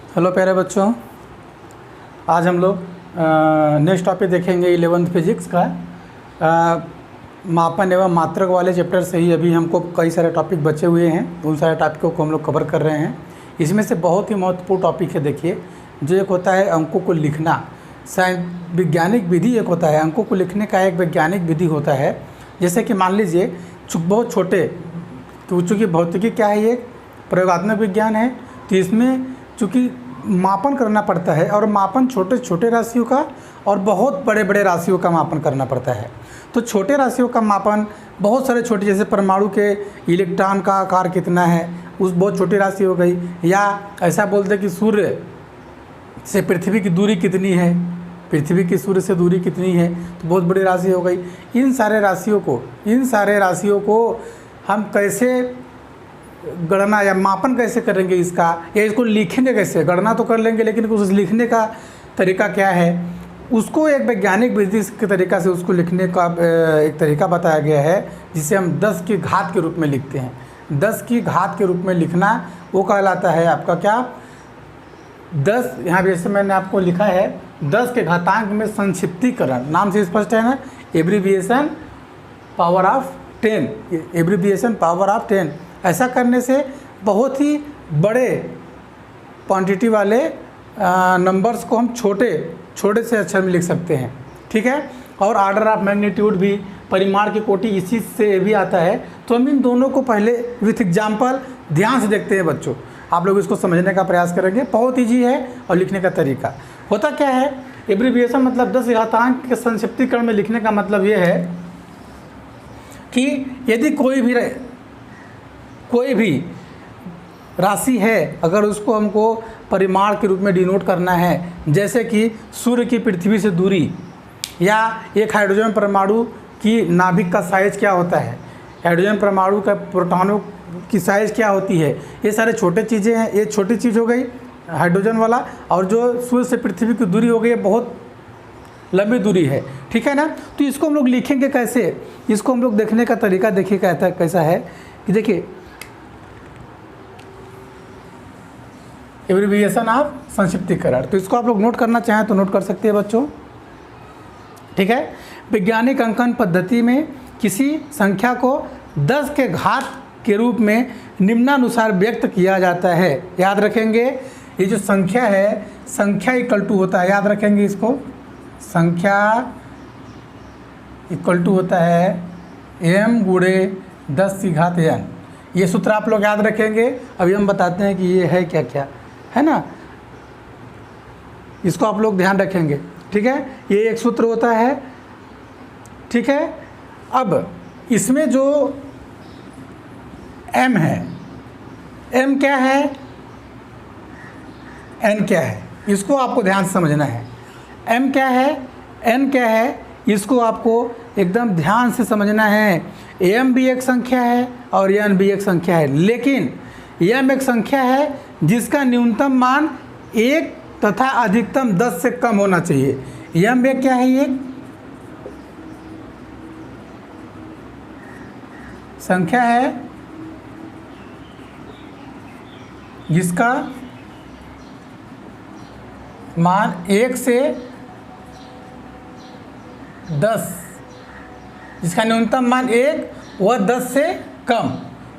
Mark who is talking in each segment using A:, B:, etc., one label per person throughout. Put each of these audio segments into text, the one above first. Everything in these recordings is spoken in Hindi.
A: हेलो प्यारे बच्चों, आज हम लोग नेक्स्ट टॉपिक देखेंगे 11th फिजिक्स का। मापन एवं मात्रक वाले चैप्टर से ही अभी हमको कई सारे टॉपिक बचे हुए हैं, उन सारे टॉपिकों को हम लोग कवर कर रहे हैं। इसमें से बहुत ही महत्वपूर्ण टॉपिक है, देखिए, जो एक होता है अंकों को लिखना। वैज्ञानिक विधि एक होता है, अंकों को लिखने का एक वैज्ञानिक विधि होता है। जैसे कि मान लीजिए बहुत छोटे, तो चूँकि भौतिकी क्या है, ये प्रयोगात्मक विज्ञान है, तो इसमें चूँकि मापन करना पड़ता है और मापन छोटे छोटे राशियों का और बहुत बड़े बड़े राशियों का मापन करना पड़ता है। तो छोटे राशियों का मापन बहुत सारे छोटे, जैसे परमाणु के इलेक्ट्रॉन का आकार कितना है, उस बहुत छोटी राशि हो गई। या ऐसा बोलते हैं कि सूर्य से पृथ्वी की दूरी कितनी है, पृथ्वी की सूर्य से दूरी कितनी है, तो बहुत बड़ी राशि हो गई। इन सारे राशियों को हम कैसे गणना या मापन कैसे करेंगे इसका, या इसको लिखेंगे कैसे? गणना तो कर लेंगे, लेकिन उस लिखने का तरीका क्या है, उसको एक वैज्ञानिक विधि के तरीका से उसको लिखने का एक तरीका बताया गया है, जिसे हम 10 की घात के रूप में लिखते हैं। 10 की घात के रूप में लिखना वो कहलाता है आपका क्या, 10, यहाँ जैसे मैंने आपको लिखा है 10 के घातांक में संक्षिप्तीकरण, नाम से स्पष्ट है ना, abbreviation power of 10, abbreviation power of 10। ऐसा करने से बहुत ही बड़े क्वांटिटी वाले नंबर्स को हम छोटे से अक्षर में लिख सकते हैं, ठीक है। और आर्डर ऑफ मैग्नीट्यूड भी, परिमाण की कोटि, इसी से भी आता है। तो हम इन दोनों को पहले विथ एग्जाम्पल ध्यान से देखते हैं बच्चों, आप लोग इसको समझने का प्रयास करेंगे। बहुत ईजी है और लिखने का तरीका होता क्या है, एब्रीविएशन मतलब 10 घातांक के संक्षिप्तीकरण में लिखने का मतलब ये है कि यदि कोई भी राशि है, अगर उसको हमको परिमाण के रूप में डिनोट करना है, जैसे कि सूर्य की पृथ्वी से दूरी, या एक हाइड्रोजन परमाणु की नाभिक का साइज़ क्या होता है, हाइड्रोजन परमाणु का प्रोटॉनों की साइज़ क्या होती है, ये सारे छोटे चीज़ें हैं। ये छोटी चीज़ हो गई हाइड्रोजन वाला, और जो सूर्य से पृथ्वी की दूरी हो गई, बहुत लंबी दूरी है, ठीक है ना। तो इसको हम लोग लिखेंगे कैसे, इसको हम लोग देखने का तरीका देखिए कैसा है कि देखिए, एब्रीविएशन ऑफ संक्षिप्तीकरण। तो इसको आप लोग नोट करना चाहें तो नोट कर सकते हैं बच्चों, ठीक है। वैज्ञानिक अंकन पद्धति में किसी संख्या को 10 के घात के रूप में निम्नानुसार व्यक्त किया जाता है। याद रखेंगे, ये जो संख्या है, संख्या इक्वल टू होता है, याद रखेंगे इसको, संख्या इक्वल टू होता है m गुणे 10 की घात n। ये सूत्र आप लोग याद रखेंगे। अभी हम बताते हैं कि ये है क्या क्या है ना, इसको आप लोग ध्यान रखेंगे, ठीक है। ये एक सूत्र होता है, ठीक है। अब इसमें जो m है, m क्या है, n क्या है, इसको आपको ध्यान से समझना है। m क्या है, n क्या है, इसको आपको एकदम ध्यान से समझना है। m भी एक संख्या है और n भी एक संख्या है, लेकिन m एक संख्या है जिसका न्यूनतम मान 1 तथा अधिकतम 10 से कम होना चाहिए। m एक क्या है, एक संख्या है जिसका मान 1 से 10, जिसका न्यूनतम मान 1 व 10 से कम,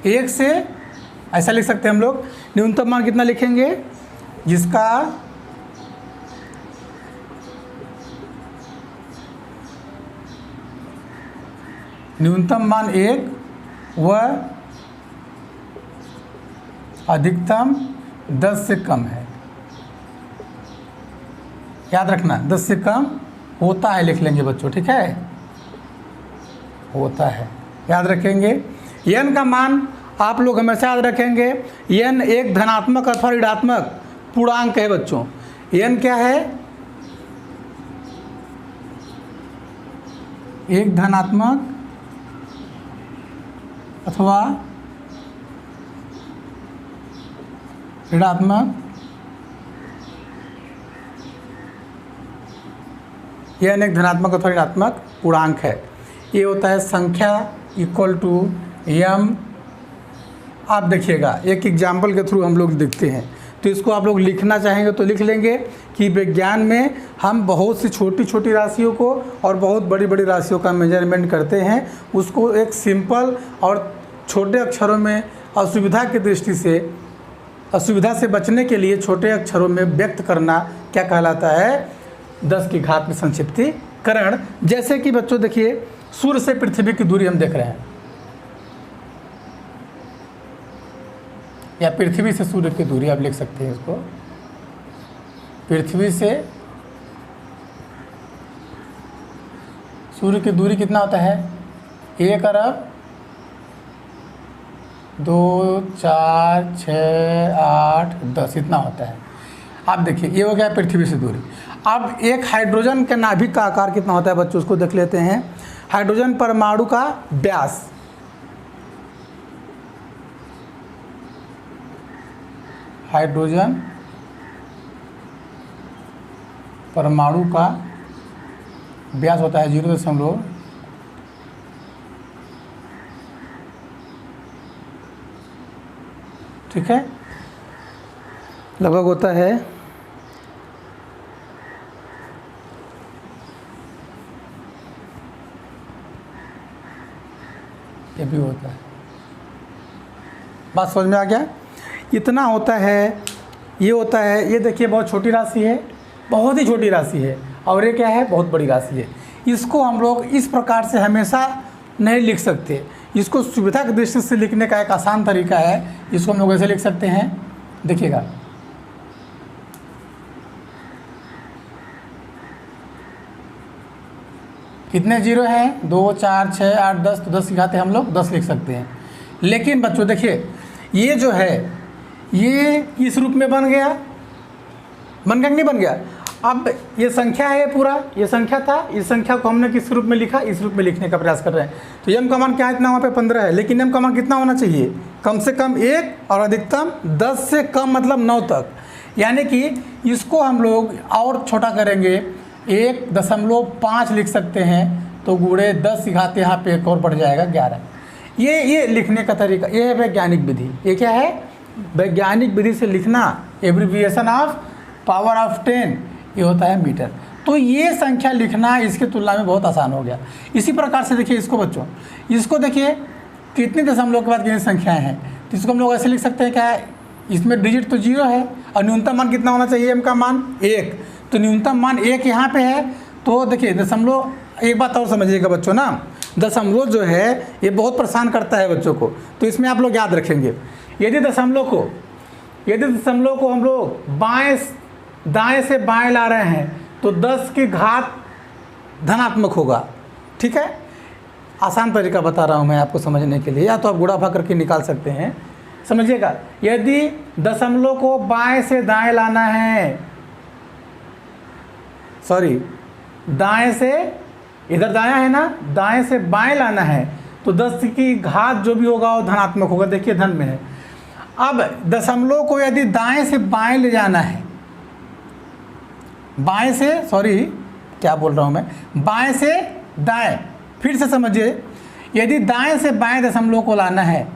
A: 1 से, ऐसा लिख सकते हैं हम लोग। न्यूनतम मान कितना लिखेंगे, जिसका न्यूनतम मान 1 व अधिकतम 10 से कम है। याद रखना, 10 से कम होता है लिख लेंगे बच्चों, ठीक है, होता है, याद रखेंगे। n का मान आप लोग हमेशा याद रखेंगे, n एक धनात्मक अथवा ऋणात्मक पूर्णांक है बच्चों। n क्या है, एक धनात्मक अथवा ऋणात्मक, n एक धनात्मक अथवा ऋणात्मक पूर्णांक है। ये होता है संख्या इक्वल टू m। आप देखिएगा, एक एग्जाम्पल के थ्रू हम लोग देखते हैं। तो इसको आप लोग लिखना चाहेंगे तो लिख लेंगे कि विज्ञान में हम बहुत सी छोटी छोटी राशियों को और बहुत बड़ी बड़ी राशियों का मेजरमेंट करते हैं, उसको एक सिंपल और छोटे अक्षरों में असुविधा की दृष्टि से, असुविधा से बचने के लिए छोटे अक्षरों में व्यक्त करना क्या कहलाता है, 10 की घात में संक्षिप्तीकरण। जैसे कि बच्चों देखिए, सूर्य से पृथ्वी की दूरी हम देख रहे हैं, या पृथ्वी से सूर्य की दूरी आप लिख सकते हैं इसको। पृथ्वी से सूर्य की दूरी कितना होता है, 1 अरब 2, 4, 6, 8, 10 इतना होता है। आप देखिए ये हो गया पृथ्वी से दूरी। अब एक हाइड्रोजन के नाभिक का आकार कितना होता है बच्चों, उसको देख लेते हैं। हाइड्रोजन परमाणु का व्यास, हाइड्रोजन परमाणु का व्यास होता है 0.0 ठीक है, लगभग होता है ये भी होता है। बात समझ में आ गया, इतना होता है, ये होता है। ये देखिए बहुत छोटी राशि है, बहुत ही छोटी राशि है, और ये क्या है, बहुत बड़ी राशि है। इसको हम लोग इस प्रकार से हमेशा नहीं लिख सकते, इसको सुविधा की दृष्टि से लिखने का एक आसान तरीका है। इसको हम लोग ऐसे लिख सकते हैं, देखिएगा, कितने जीरो हैं, 2, 4, 6, 8, 10, तो 10 की घात हम लोग 10 लिख सकते हैं। लेकिन बच्चों देखिए, ये जो है ये इस रूप में बन गया, बन गया नहीं बन गया। अब ये संख्या है, पूरा ये संख्या था, इस संख्या को हमने किस रूप में लिखा, इस रूप में लिखने का प्रयास कर रहे हैं। तो m का मान क्या है, इतना वहाँ पे 15 है, लेकिन m का मान कितना होना चाहिए, कम से कम 1 और अधिकतम 10 से कम मतलब 9 तक। यानी कि इसको हम लोग और छोटा करेंगे, 1.5 लिख सकते हैं, तो गुणे 10 की घात यहाँ पे एक और बढ़ जाएगा 11। ये लिखने का तरीका, ये है वैज्ञानिक विधि। ये क्या है, वैज्ञानिक विधि से लिखना, एब्रीविएशन ऑफ पावर ऑफ 10, ये होता है मीटर। तो ये संख्या लिखना इसके तुलना में बहुत आसान हो गया। इसी प्रकार से देखिए इसको बच्चों, इसको देखिए कितने दशमलव के बाद कितनी संख्याएं हैं, तो इसको हम लोग ऐसे लिख सकते हैं, क्या है, इसमें डिजिट तो 0 है और न्यूनतम मान कितना होना चाहिए, m का मान 1, तो न्यूनतम मान 1 यहाँ पे है। तो देखिए दशमलव, एक बात और समझिएगा बच्चों ना, दशमलव जो है ये बहुत परेशान करता है बच्चों को, तो इसमें आप लोग याद रखेंगे, यदि दशमलव को हम लोग दाएं से बाएं ला रहे हैं तो 10 की घात धनात्मक होगा। ठीक है, आसान तरीका बता रहा हूं मैं आपको समझने के लिए, या तो आप गुणा भाग करके निकाल सकते हैं। समझिएगा, यदि दशमलव को बाएं से दाएं लाना है, सॉरी दाएं से, इधर दायां है ना, दाएं से बाएं लाना है तो 10 की घात जो भी होगा वो धनात्मक होगा। देखिए धन में है। अब दशमलव को यदि दाएं से बाएं ले जाना है, बाएं से, सॉरी क्या बोल रहा हूं मैं, बाएं से दाएं, फिर से समझिए, यदि दाएं से बाएं दशमलव को लाना है,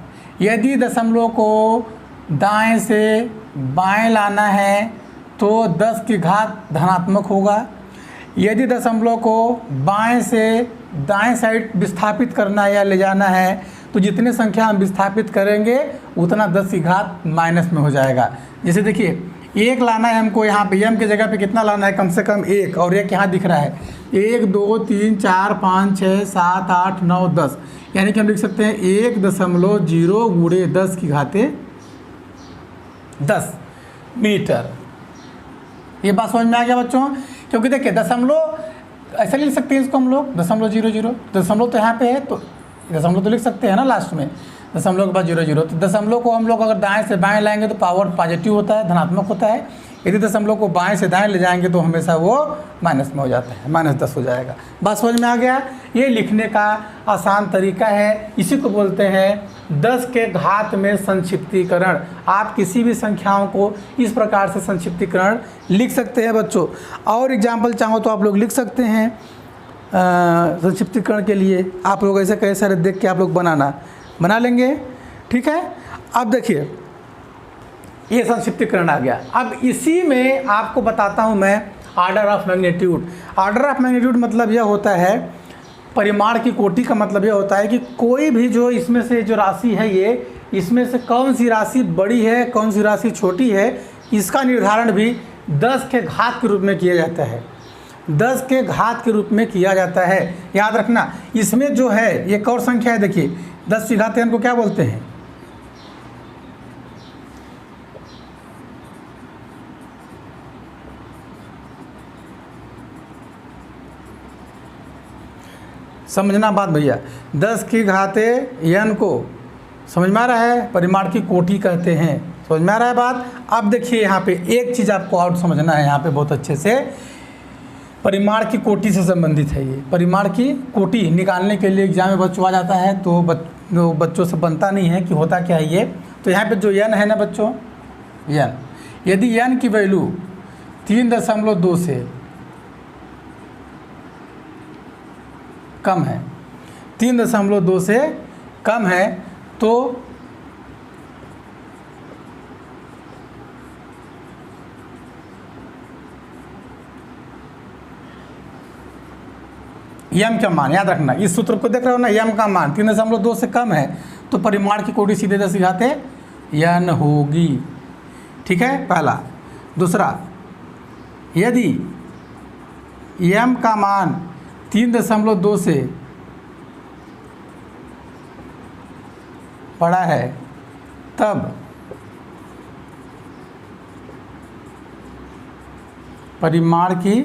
A: यदि दशमलव को दाएं से बाएं लाना है तो 10 की घात धनात्मक होगा। यदि दशमलव को बाएं से दाएं साइड विस्थापित करना या ले जाना है तो जितने संख्या हम विस्थापित करेंगे उतना 10 की घात माइनस में हो जाएगा। जैसे देखिए 1 लाना है हमको, यहाँ पे m की जगह पे कितना लाना है, कम से कम 1, और 1 यहाँ दिख रहा है, 1, 2, 3, 4, 5, 6, 7, 8, 9, 10, यानी कि हम लिख सकते हैं 1.0 गुणे 10 की घाते 10 मीटर। ये बात समझ में आ गया बच्चों, क्योंकि देखिए दशमलव ऐसे लिख सकते हैं इसको हम लोग, 0.00, दशमलव तो यहाँ पे है तो दशमलव तो लिख सकते हैं ना लास्ट में, दशमलव के बाद 00, तो दशमलव को हम लोग अगर दाएं से बाएं लाएंगे तो पावर पॉजिटिव होता है, धनात्मक होता है। यदि दशमलव को बाएं से दाएं ले जाएंगे तो हमेशा वो माइनस में हो जाता है, -10 हो जाएगा। बात समझ में आ गया, ये लिखने का आसान तरीका है, इसी को बोलते हैं 10 के घात में संक्षिप्तीकरण। आप किसी भी संख्याओं को इस प्रकार से संक्षिप्तीकरण लिख सकते हैं बच्चों। और एग्जाम्पल चाहो तो आप लोग लिख सकते हैं संक्षिप्तीकरण के लिए, आप लोग ऐसे कई सारे देख के आप लोग बना लेंगे। ठीक है, अब देखिए ये संक्षिप्तीकरण आ गया। अब इसी में आपको बताता हूँ मैं order of magnitude. Order of magnitude मतलब यह होता है, परिमाण की कोटि का मतलब यह होता है कि कोई भी जो इसमें से जो राशि है, ये इसमें से कौन सी राशि बड़ी है, कौन सी राशि छोटी है, इसका निर्धारण भी 10 के घात के रूप में किया जाता है। 10 के घात के रूप में किया जाता है, याद रखना। इसमें जो है एक और संख्या है, देखिए 10 की घात n को क्या बोलते हैं? समझना बात भैया, 10 की घाते n को समझ में आ रहा है, परिमाण की कोटि कहते हैं। समझ में आ रहा है बात। अब देखिए यहाँ पे एक चीज़ आपको और समझना है यहाँ पे बहुत अच्छे से, परिमाण की कोटि से संबंधित है ये। परिमाण की कोटि निकालने के लिए एग्जाम में बच्चों आ जाता है, तो बच्चों से बनता नहीं है कि होता क्या है ये। तो यहाँ पे जो n है ना बच्चों, n, यदि n की वैल्यू 3.2 से कम है, 3.2 से कम है, तो यम का मान, याद रखना, इस सूत्र को देख रहे हो ना, यम का मान 3.2 से कम है तो परिमाण की कोटि सीधे 10 की घाते n होगी। ठीक है, पहला। दूसरा, यदि यम का मान 3.2 से बड़ा है तब परिमाण की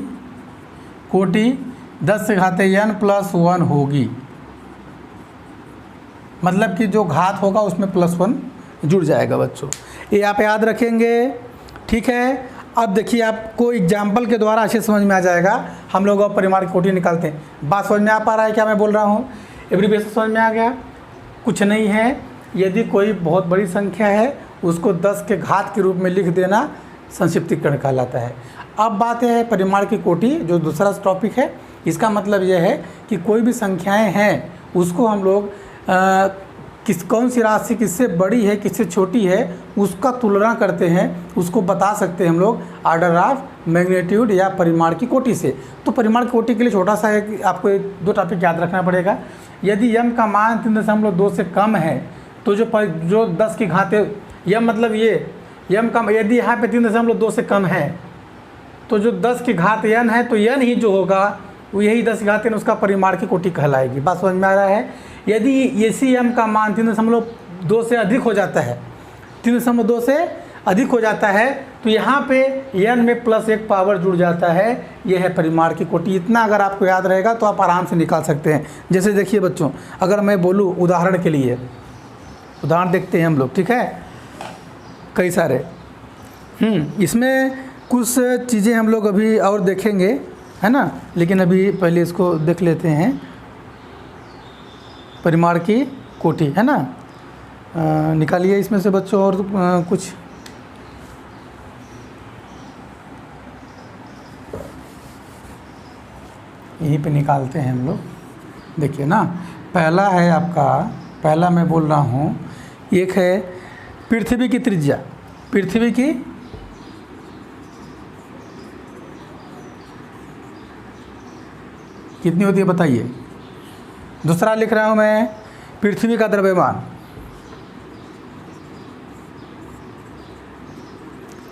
A: कोटि 10 से घाते n + 1 होगी। मतलब कि जो घात होगा उसमें +1 जुड़ जाएगा बच्चों, ये आप याद रखेंगे। ठीक है, अब देखिए आपको एग्जाम्पल के द्वारा अच्छे समझ में आ जाएगा। हम लोग अब परिमाण की कोटि निकालते हैं। बात समझ में आ पा रहा है क्या मैं बोल रहा हूँ? एब्रीविएशन समझ में आ गया? कुछ नहीं है, यदि कोई बहुत बड़ी संख्या है उसको 10 के घात के रूप में लिख देना संक्षिप्तीकरण कहलाता है। अब बात यह है परिमाण की कोटि, जो दूसरा टॉपिक है, इसका मतलब यह है कि कोई भी संख्याएं हैं उसको हम लोग कौन सी राशि किससे बड़ी है किससे छोटी है उसका तुलना करते हैं, उसको बता सकते हैं हम लोग ऑर्डर ऑफ मैग्नीट्यूड या परिमाण की कोटि से। तो परिमाण की कोटि के लिए छोटा सा एक आपको 2 टॉपिक याद रखना पड़ेगा। यदि यम का मान 3.2 से कम है तो जो 10 की घाते, यम मतलब ये यम का, यदि यहाँ पे 3.2 से कम है तो जो 10 की घात n है तो n ही जो होगा वो यही 10 की घात n उसका परिमाण की कोटि कहलाएगी। बात समझ में आ रहा है? यदि इसी m का मान 3.2 से अधिक हो जाता है, 3.2 से अधिक हो जाता है तो यहाँ पे n में +1 पावर जुड़ जाता है, यह है परिमाण की कोटि। इतना अगर आपको याद रहेगा तो आप आराम से निकाल सकते हैं। जैसे देखिए बच्चों, अगर मैं बोलूँ उदाहरण के लिए, उदाहरण देखते हैं हम लोग। ठीक है, कई सारे इसमें कुछ चीज़ें हम लोग अभी और देखेंगे, है ना, लेकिन अभी पहले इसको देख लेते हैं। परिमाण की कोटि, है ना, निकालिए इसमें से बच्चों और कुछ। यहीं पे निकालते हैं हम लोग। देखिए ना, पहला है आपका, पहला मैं बोल रहा हूँ, एक है पृथ्वी की त्रिज्या। पृथ्वी की कितनी होती है बताइए। दूसरा लिख रहा हूँ मैं पृथ्वी का द्रव्यमान।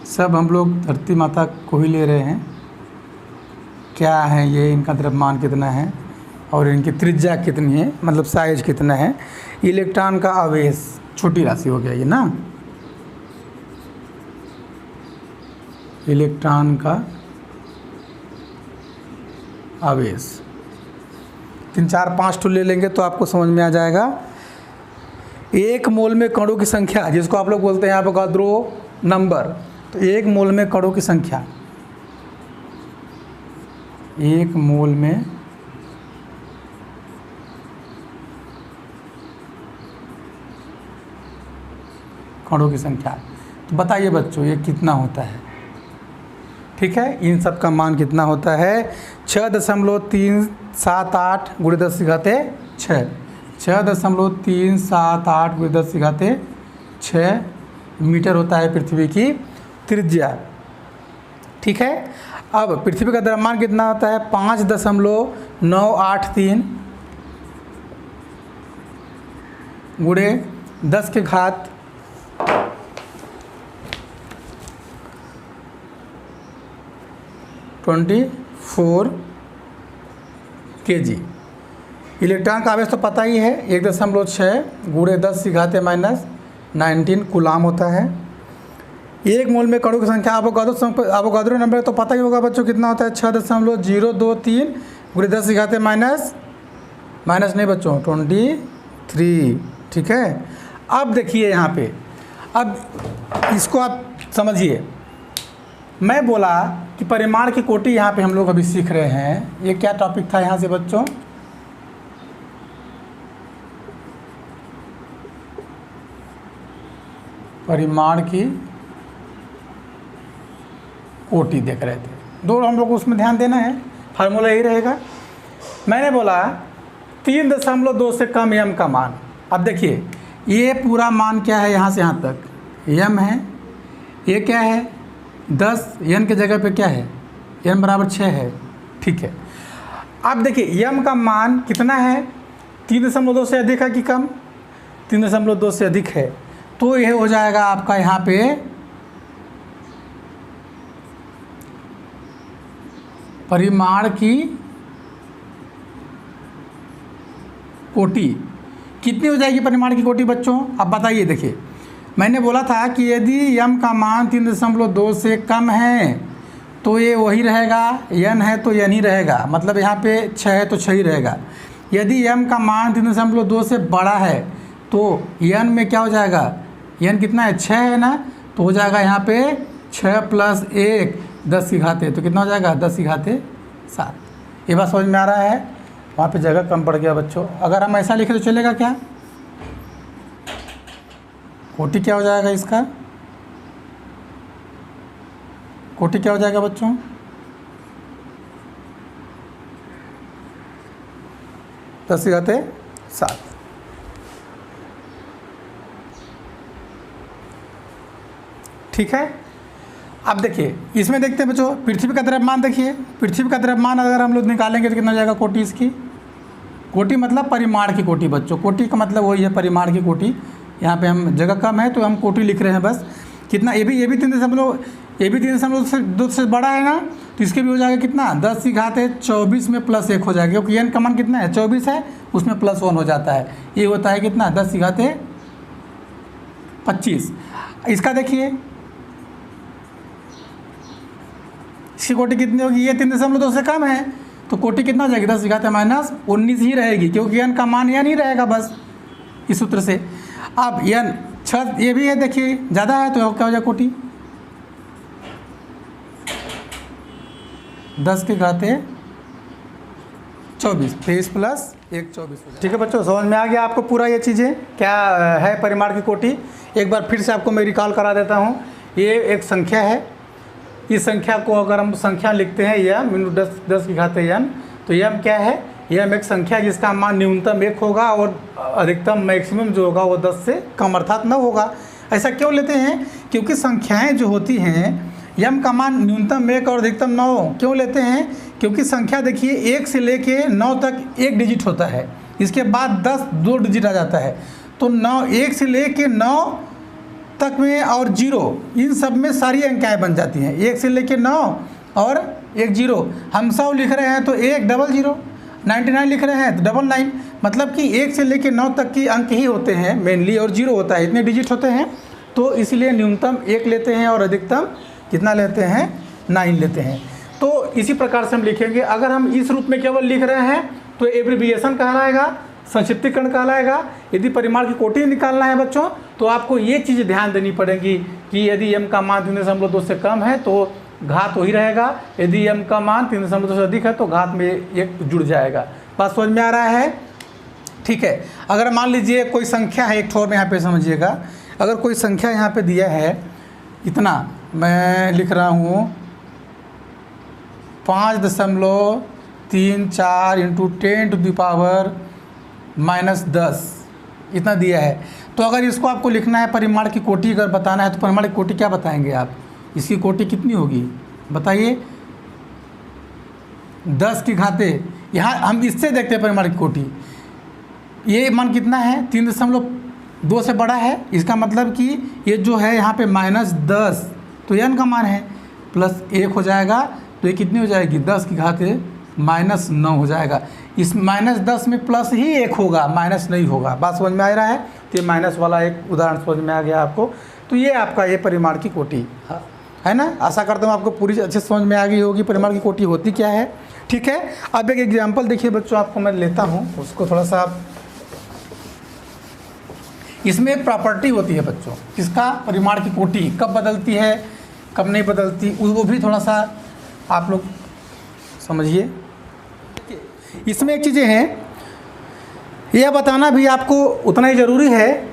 A: सब हम लोग धरती माता को ही ले रहे हैं, क्या है ये, इनका द्रव्यमान कितना है और इनकी त्रिज्या कितनी है, मतलब साइज कितना है। इलेक्ट्रॉन का आवेश, छोटी राशि हो गया ये ना, इलेक्ट्रॉन का आवेश। 3 4 5 टू ले लेंगे तो आपको समझ में आ जाएगा। 1 मोल में कणों की संख्या, जिसको आप लोग बोलते हैं यहाँ पर ध्रुव नंबर, तो 1 मोल में कणों की संख्या, 1 मोल में कणों की संख्या। तो बताइए बच्चों ये कितना होता है? ठीक है, इन सब का मान कितना होता है? 6.378 × 10 की घाते 6, 6.378 × 10 की घाते 6 मीटर होता है पृथ्वी की त्रिज्या। ठीक है, अब पृथ्वी का द्रव्यमान कितना होता है 5.983 गुणे 10 के घात 24 kg। इलेक्ट्रॉन का आवेश तो पता ही है 1.6 गुणे 10 की घात -19 कूलाम होता है। एक मोल में कणों की संख्या अवोगाद्रो नंबर तो पता ही होगा बच्चों कितना होता है 6.023 गुणे 10 की घात माइनस नहीं बच्चों 23। ठीक है, अब देखिए यहाँ पे, अब इसको आप समझिए। मैं बोला कि परिमाण की कोटि यहाँ पे हम लोग अभी सीख रहे हैं। ये क्या टॉपिक था यहाँ से बच्चों? परिमाण की कोटि देख रहे थे। दो हम लोग को उसमें ध्यान देना है, फार्मूला यही रहेगा। मैंने बोला 3.2 से कम यम का मान। अब देखिए ये पूरा मान क्या है, यहाँ से यहाँ तक यम है, ये क्या है 10, यन के जगह पे क्या है यन बराबर 6 है। ठीक है, अब देखिए यम का मान कितना है 3.2 से अधिक है कि कम? 3.2 से अधिक है, तो यह हो जाएगा आपका यहाँ पे परिमाण की कोटि। कितनी हो जाएगी परिमाण की कोटि बच्चों? अब बताइए। देखिए मैंने बोला था कि यदि यम का मान 3.2 से कम है तो ये वही रहेगा, यन है तो यन ही रहेगा, मतलब यहाँ पे 6 है तो 6 ही रहेगा। यदि यम का मान 3.2 से बड़ा है तो यन में क्या हो जाएगा, यन कितना है 6 है ना, तो हो जाएगा यहाँ पे 6 + 1 10 की घात, तो कितना हो जाएगा 10 की घात 7। ये बात समझ में आ रहा है? वहाँ पे जगह कम पड़ गया बच्चों। अगर हम ऐसा लिखे तो चलेगा क्या? कोटि क्या हो जाएगा इसका? कोटि क्या हो जाएगा बच्चों? दस की घात 7। ठीक है, अब देखिए इसमें देखते हैं बच्चों पृथ्वी का द्रव्यमान। देखिए पृथ्वी का द्रव्यमान अगर हम लोग निकालेंगे तो कितना हो जाएगा कोटि इसकी? कोटि मतलब परिमाण की कोटि बच्चों। कोटि का मतलब वही है परिमाण की कोटि। यहाँ पे हम जगह कम है तो हम कोटि लिख रहे हैं बस। कितना? ये भी 3.2 से बड़ा है ना, तो इसके भी हो जाएगा कितना 10 की घात 24 में +1 हो जाएगा, क्योंकि एन का मान कितना है 24 है, उसमें +1 हो जाता है। ये होता है कितना 10 की घात 25। इसका देखिए इसकी कोटि कितनी होगी? ये 3.2 से कम है तो कोटि कितना हो जाएगी 10 की घात -19 ही रहेगी, क्योंकि एन का मान यन ही रहेगा बस इस सूत्र से। अब यन 6 ये भी है, देखिए ज़्यादा है तो क्या हो जाएगा कोटि 10 की घात 24, 23 + 1 24। ठीक है बच्चों, समझ में आ गया आपको पूरा ये चीज़ें क्या है परिमाण की कोटि? एक बार फिर से आपको मैं रिकॉल करा देता हूँ। ये एक संख्या है, इस संख्या को अगर हम संख्या लिखते हैं यम × 10 की घात यम, तो यम क्या है? यम एक संख्या जिसका मान न्यूनतम 1 होगा और अधिकतम मैक्सिमम जो होगा वो 10 से कम अर्थात 9 होगा। ऐसा क्यों लेते हैं? क्योंकि संख्याएं जो होती हैं यम का मान न्यूनतम 1 और अधिकतम 9 क्यों लेते हैं? क्योंकि संख्या देखिए 1 से लेके 9 तक 1 डिजिट होता है, इसके बाद 10 2 डिजिट आ जाता है, तो 1 से लेके 9 तक में और 0 इन सब में सारी अंकाएँ बन जाती हैं। 1 से लेके 9 और 1 0, हम 100 लिख रहे हैं तो 1 00, 99 लिख रहे हैं तो 99, मतलब कि 1 से लेके 9 तक की अंक ही होते हैं मेनली, और 0 होता है, इतने डिजिट होते हैं। तो इसलिए न्यूनतम 1 लेते हैं और अधिकतम कितना लेते हैं 9 लेते हैं। तो इसी प्रकार से हम लिखेंगे। अगर हम इस रूप में केवल लिख रहे हैं तो एब्रिविएशन कहलाएगा, संक्षिप्तीकरण कहलाएगा। यदि परिमाण की कोटि निकालना है बच्चों तो आपको ये चीज़ ध्यान देनी पड़ेगी कि यदि यम का मान 3.2 से कम है तो घात वही रहेगा, यदि यम का मान 3.2 से अधिक है तो घात में 1 जुड़ जाएगा। बात समझ में आ रहा है? ठीक है, अगर मान लीजिए कोई संख्या है, एक ठोर में यहाँ पे समझिएगा, अगर कोई संख्या यहाँ पे दिया है, इतना मैं लिख रहा हूँ 5.34 × 10⁻⁻10 इतना दिया है, तो अगर इसको आपको लिखना है परिमाण की कोटि अगर बताना है तो परिमाण की कोटि क्या बताएंगे आप, इसकी कोटि कितनी होगी बताइए, 10 की घाते। यहाँ हम इससे देखते हैं परिमाण की कोटि, ये मान कितना है 3.2 से बड़ा है, इसका मतलब कि ये जो है यहाँ पे -10 तो n का मान है, +1 हो जाएगा तो ये कितनी हो जाएगी 10 की घाते -9 हो जाएगा। इस -10 में प्लस ही 1 होगा, माइनस नहीं होगा। बात समझ में आ रहा है? तो ये माइनस वाला एक उदाहरण समझ में आ गया आपको। तो ये आपका ये परिमाण की कोटि है ना। आशा करता हूँ आपको पूरी अच्छे समझ में आ गई होगी परिमाण की कोटि होती क्या है। ठीक है, अब एक एग्जाम्पल देखिए बच्चों, आपको मैं लेता हूँ, उसको थोड़ा सा आप, इसमें एक प्रॉपर्टी होती है बच्चों, किसका, परिमाण की कोटि कब बदलती है कब नहीं बदलती, वो भी थोड़ा सा आप लोग समझिए। इसमें एक चीज़ें हैं, यह बताना भी आपको उतना ही ज़रूरी है,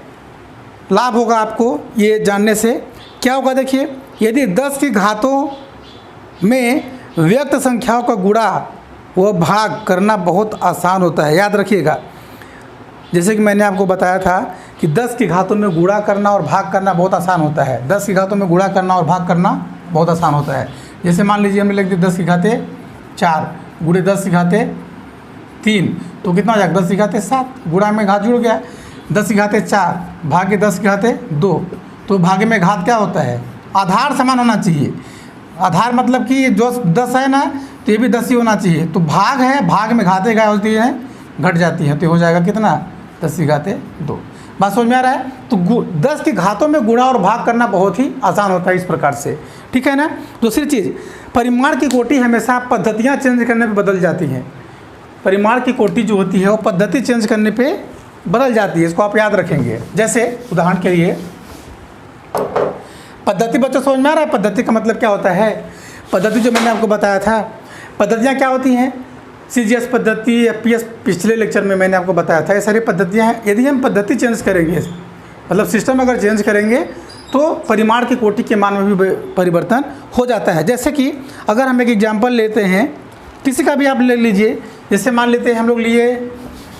A: लाभ होगा आपको ये जानने से। क्या होगा देखिए, यदि 10 की घातों में व्यक्त संख्याओं का गुणा व भाग करना बहुत आसान होता है। याद रखिएगा, जैसे कि मैंने आपको बताया था कि 10 की घातों में गुणा करना और भाग करना बहुत आसान होता है। 10 की घातों में गुणा करना और भाग करना बहुत आसान होता है। जैसे मान लीजिए हमने लिख दिया 10 की घाते 4 गुणे 10 की घाते 3 तो कितना हो जाएगा 10 की घाते 7, गुणा में घात जुड़ गया, 10 की घाते 4 भाग्य 10 की घाते 2, तो भाग्य में घात क्या होता है, आधार समान होना चाहिए। आधार मतलब कि जो 10 है ना तो ये भी 10 ही होना चाहिए। तो भाग है, भाग में घाते क्या होती है, घट जाती है, तो हो जाएगा कितना 10 की घाते 2। बात समझ में आ रहा है? तो 10 की घातों में गुणा और भाग करना बहुत ही आसान होता है इस प्रकार से। ठीक है ना। दूसरी चीज़, परिमाण की कोटि हमेशा पद्धतियाँ चेंज करने पर बदल जाती हैं। परिमाण की कोटि जो होती है वो पद्धति चेंज करने पे बदल जाती है, इसको आप याद रखेंगे। जैसे उदाहरण के लिए पद्धति, बच्चों समझ में आ रहा है पद्धति का मतलब क्या होता है? पद्धति जो मैंने आपको बताया था, पद्धतियाँ क्या होती हैं, CGS पद्धति, FPS, पिछले लेक्चर में मैंने आपको बताया था, ये सारी पद्धतियाँ हैं। यदि हम पद्धति चेंज करेंगे, मतलब सिस्टम अगर चेंज करेंगे तो परिमाण की कोटि के मान में भी परिवर्तन हो जाता है। जैसे कि अगर हम एक एग्जाम्पल लेते हैं, किसी का भी आप ले लीजिए, जैसे मान लेते हैं हम लोग लिए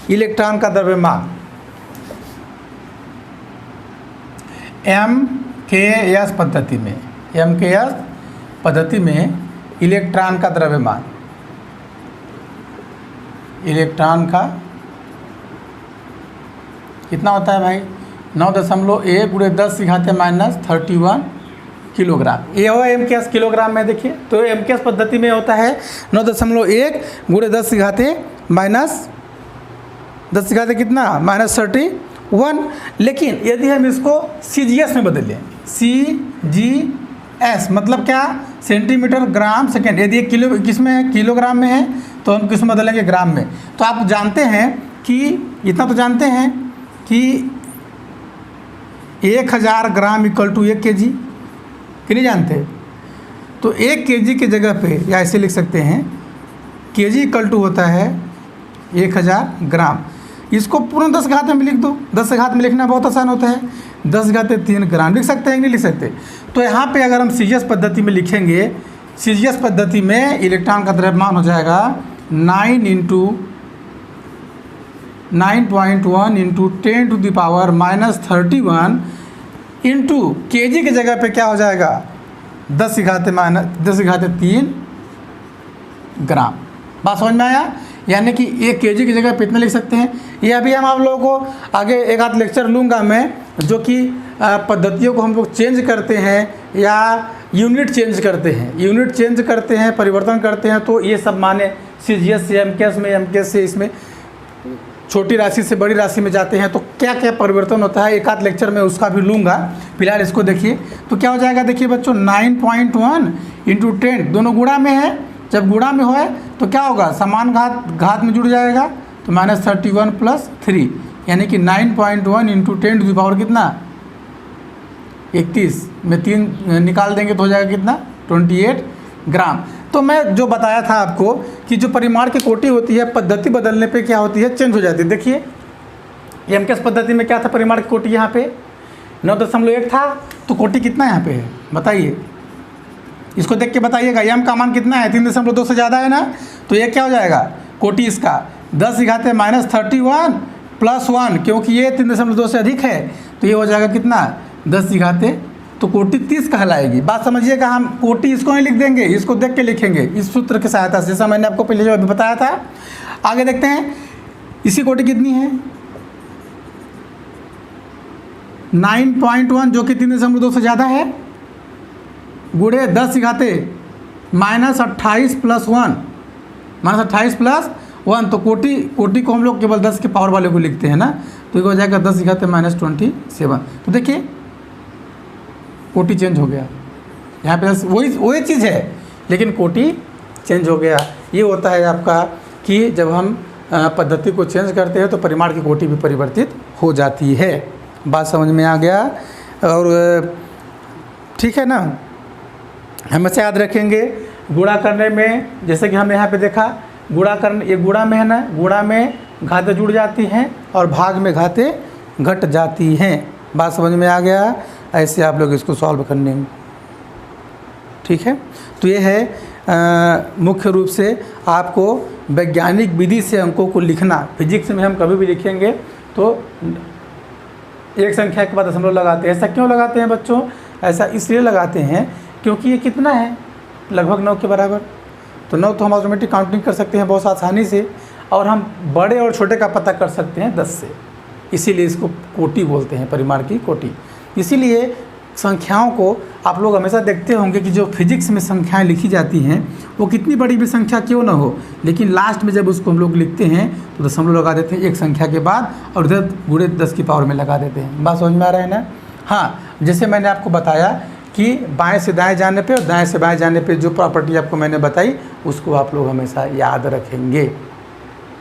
A: इलेक्ट्रॉन का द्रव्यमान MKS पद्धति में, MKS पद्धति में इलेक्ट्रॉन का द्रव्यमान, इलेक्ट्रॉन का कितना होता है भाई 9.1 गुणे 10 की घाते -31 किलोग्राम। ये हो MKS किलोग्राम में। देखिए तो MKS पद्धति में होता है 9.1 गुणे 10 की घाते -10 की घाते कितना -31। लेकिन यदि हम इसको CGS में बदलें, CGS मतलब क्या, सेंटीमीटर ग्राम सेकेंड। यदि एक किलो किसमें है, किलोग्राम में है, तो हम किस में बदलेंगे, ग्राम में। तो आप जानते हैं कि इतना तो जानते हैं कि 1000 ग्राम = 1 kg, कि नहीं जानते? तो 1 kg की जगह पे या ऐसे लिख सकते हैं, kg = होता है 1000 ग्राम। इसको पूर्ण 10 घात में लिख दो, 10 घात में लिखना बहुत आसान होता है, 10 घाते 3 ग्राम लिख सकते हैं कि नहीं लिख सकते? तो यहाँ पे अगर हम CGS पद्धति में लिखेंगे, CGS पद्धति में इलेक्ट्रॉन का द्रव्यमान हो जाएगा 9.1 × 10⁻³ इंटू kg की जगह पे क्या हो जाएगा 10 की घाते 3 ग्राम। बात समझ में आया? यानी कि 1 kg की जगह पे इतना लिख सकते हैं। ये अभी हम आप लोगों को आगे एक आध लेक्चर लूँगा मैं, जो कि पद्धतियों को हम लोग चेंज करते हैं या यूनिट चेंज करते हैं, यूनिट चेंज करते हैं, परिवर्तन करते हैं। तो ये सब माने CGS से MKS में, MKS से इसमें छोटी राशि से बड़ी राशि में जाते हैं, तो क्या क्या परिवर्तन होता है एक आध लेक्चर में उसका भी लूँगा। फिलहाल इसको देखिए तो क्या हो जाएगा, देखिए बच्चों 9.1 × 10 दोनों गुणा में है। जब गुणा में हो तो क्या होगा, समान घात में जुड़ जाएगा, तो -31 + 3 यानी कि 9.1 × 10⁻³ कितना 31 में 3 निकाल देंगे तो हो जाएगा कितना 28 ग्राम। तो मैं जो बताया था आपको कि जो परिमाण की कोटि होती है पद्धति बदलने पे क्या होती है, चेंज हो जाती है। देखिए MKS पद्धति में क्या था, परिमाण की कोटि यहाँ पे 9.1 था, तो कोटि कितना यहाँ पे है बताइए, इसको देख के बताइएगा। m का मान कितना है, 3.2 से ज़्यादा है ना, तो ये क्या हो जाएगा कोटि इसका 10 की घाते -31 + 1, क्योंकि ये 3.2 से अधिक है तो ये हो जाएगा कितना 10 की घाते, तो कोटि 30 कहलाएगी। बात समझिएगा, हम कोटि इसको नहीं लिख देंगे, इसको देख के लिखेंगे इस सूत्र की सहायता से, जैसा मैंने आपको पहले जो अभी बताया था। आगे देखते हैं इसी कोटि कितनी है 9.1 जो कि 3.2 से ज़्यादा है, गुणे 10 की घाते -28 + 1 -28 + 1, तो कोटि को हम लोग केवल 10 के पावर वाले को लिखते हैं ना, तो ये हो जाएगा 10 की घाते -27। तो देखिए कोटि चेंज हो गया, यहाँ पे वही चीज़ है लेकिन कोटि चेंज हो गया। ये होता है आपका कि जब हम पद्धति को चेंज करते हैं तो परिमाण की कोटि भी परिवर्तित हो जाती है। बात समझ में आ गया? और ठीक है ना, हमेशा याद रखेंगे गुणा करने में, जैसे कि हमने यहाँ पे देखा गुणा करने, ये गुणा में है ना, गुणा में घातें जुड़ जाती हैं और भाग में घातें घट जाती हैं। बात समझ में आ गया? ऐसे आप लोग इसको सॉल्व करने में, ठीक है। तो ये है मुख्य रूप से आपको वैज्ञानिक विधि से अंकों को लिखना। फिजिक्स में हम कभी भी लिखेंगे तो एक संख्या के बाद दशमलव लगाते हैं। ऐसा क्यों लगाते हैं बच्चों? ऐसा इसलिए लगाते हैं क्योंकि ये कितना है, लगभग 9 के बराबर, तो 9 तो हम ऑटोमेटिक काउंटिंग कर सकते हैं बहुत आसानी से, और हम बड़े और छोटे का पता कर सकते हैं 10 से, इसीलिए इसको कोटि बोलते हैं, परिमाण की कोटि। इसीलिए संख्याओं को आप लोग हमेशा देखते होंगे कि जो फिजिक्स में संख्याएं लिखी जाती हैं वो कितनी बड़ी भी संख्या क्यों ना हो, लेकिन लास्ट में जब उसको हम लोग लिखते हैं तो दशमलव लगा देते हैं एक संख्या के बाद और इधर गुणे 10 की पावर में लगा देते हैं। बात समझ में आ रहा है ना? हाँ, जैसे मैंने आपको बताया कि बाएं से दाएं जाने पे और दाएं से बाएं जाने पे जो प्रॉपर्टी आपको मैंने बताई उसको आप लोग हमेशा याद रखेंगे,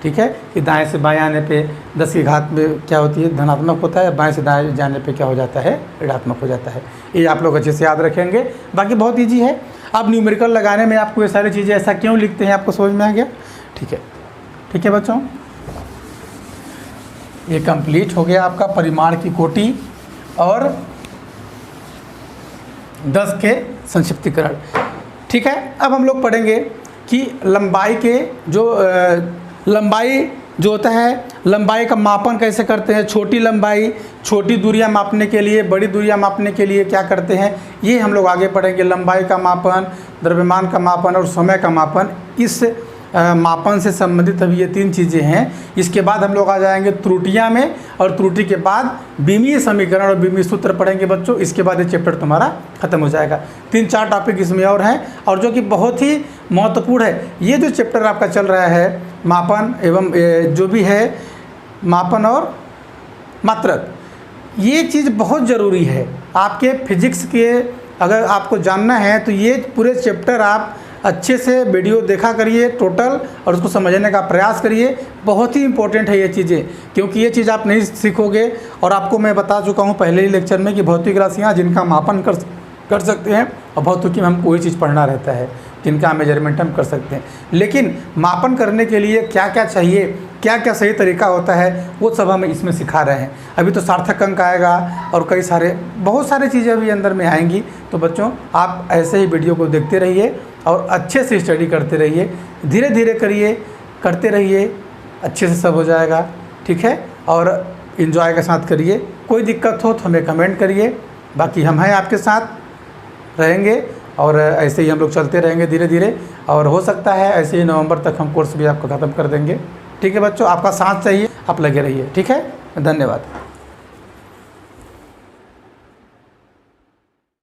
A: ठीक है। कि दाएं से बाएं आने पे 10 की घात में क्या होती है, धनात्मक होता है, बाएं से दाएं जाने पे क्या हो जाता है, ऋणात्मक हो जाता है। ये आप लोग अच्छे से याद रखेंगे, बाकी बहुत ईजी है। अब न्यूमेरिकल लगाने में आपको ये सारी चीज़ें ऐसा क्यों लिखते हैं आपको समझ में आ गया? ठीक है, ठीक है बच्चों, ये कंप्लीट हो गया आपका परिमाण की कोटि और 10 के संक्षिप्तीकरण, ठीक है। अब हम लोग पढ़ेंगे कि लंबाई के लंबाई जो होता है, लंबाई का मापन कैसे करते हैं। छोटी लंबाई, छोटी दूरियां मापने के लिए, बड़ी दूरियां मापने के लिए क्या करते हैं, ये हम लोग आगे पढ़ेंगे। लंबाई का मापन, द्रव्यमान का मापन और समय का मापन, इस मापन से संबंधित अभी ये 3 चीज़ें हैं। इसके बाद हम लोग आ जाएंगे त्रुटियां में, और त्रुटि के बाद बीमीय समीकरण और बीमीय सूत्र पढ़ेंगे बच्चों। इसके बाद ये चैप्टर तुम्हारा खत्म हो जाएगा। 3-4 टॉपिक इसमें और हैं, और जो कि बहुत ही महत्वपूर्ण है। ये जो चैप्टर आपका चल रहा है मापन एवं जो भी है मापन और मात्रक, ये चीज़ बहुत ज़रूरी है आपके फिजिक्स के। अगर आपको जानना है तो ये पूरे चैप्टर आप अच्छे से वीडियो देखा करिए टोटल, और उसको समझने का प्रयास करिए। बहुत ही इंपॉर्टेंट है ये चीज़ें, क्योंकि ये चीज़ आप नहीं सीखोगे। और आपको मैं बता चुका हूँ पहले ही लेक्चर में कि भौतिक राशियाँ जिनका मापन कर सकते हैं, और भौतिकी में हमको वही चीज़ पढ़ना रहता है जिनका मेजरमेंट हम कर सकते हैं। लेकिन मापन करने के लिए क्या क्या चाहिए, क्या क्या सही तरीका होता है, वो सब हम इसमें सिखा रहे हैं। अभी तो सार्थक अंक आएगा और कई सारे बहुत सारी चीज़ें अभी अंदर में आएंगी। तो बच्चों आप ऐसे ही वीडियो को देखते रहिए और अच्छे से स्टडी करते रहिए, धीरे धीरे करिए, करते रहिए, अच्छे से सब हो जाएगा, ठीक है। और इन्जॉय के साथ करिए। कोई दिक्कत हो तो हमें कमेंट करिए, बाकी हम हैं आपके साथ रहेंगे, और ऐसे ही हम लोग चलते रहेंगे धीरे धीरे। और हो सकता है ऐसे ही नवंबर तक हम कोर्स भी आपका ख़त्म कर देंगे, ठीक है बच्चों। आपका साथ चाहिए, आप लगे रहिए, ठीक है। धन्यवाद।